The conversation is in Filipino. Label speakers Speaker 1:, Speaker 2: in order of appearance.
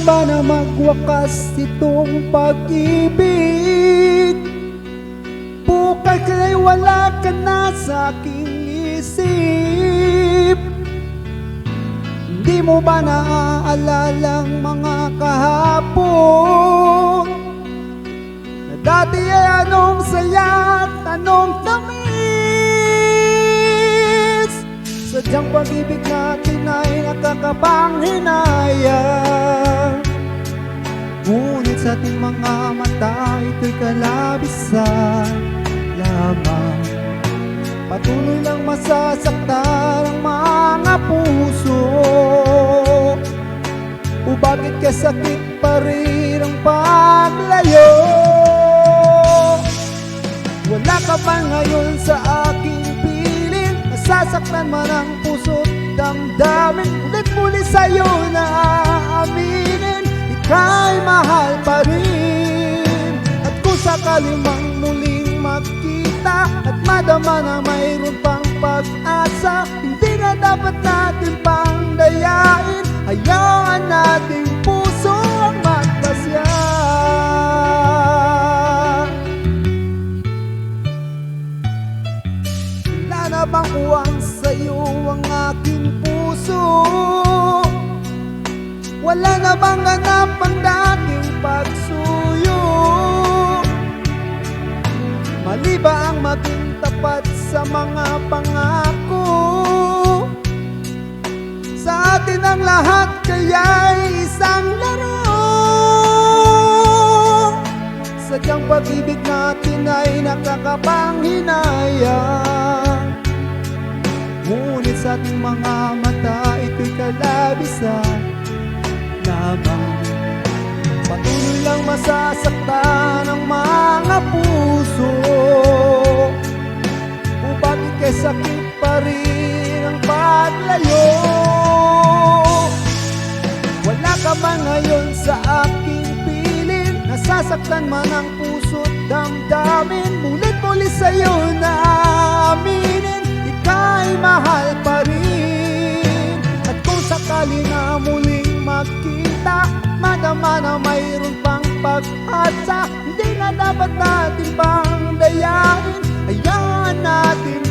Speaker 1: ba na magwakas itong pag-ibig? Bukal ka'y wala ka na sa aking isip. Di mo ba naaalala ang mga kahapon na dati ay anong saya at anong tamis? Sadyang pag-ibig natin ay nakakapanghinayang, ngunit sa ating mga mata ito'y kalabisan lamang. Patuloy lang masasaktan ang mga puso. O bakit kasakit pa rin ang paglayo? Wala ka ba ngayon sa aking piling? Nasasaktan man ang puso't damdamin, ulit muli sa'yo na aaminin, ika'y mahal pa rin. At kung sakali mang muling magkita at madama na mayroon pang pag-asa, hindi na dapat natin pang dayain. Hayaan nating puso ang magpasya. Wala na bang uwang sa'yo ang aking puso? Wala na bang ganap ang dating pagsuyo? Mali ba ang maging tapat sa mga pangako? Sa atin ang lahat kaya'y isang laro. Sadyang pag-ibig natin ay nakakapanghinayang, ngunit sa ating mga mata ito'y kalabisan lamang. Patuloy lang masasaktan ang mga puso. O bakit kay sakit pa rin ang paglayo? Wala ka ba ngayon sa aking piling? Nasasaktan man ang puso't damdamin, mulit muli sa'yo na aminin, ika'y mahal pa rin. At kung sakali na muling magkita, madama na mayroon pang pag-asa, hindi na dapat natin pang dayain. Hayaan natin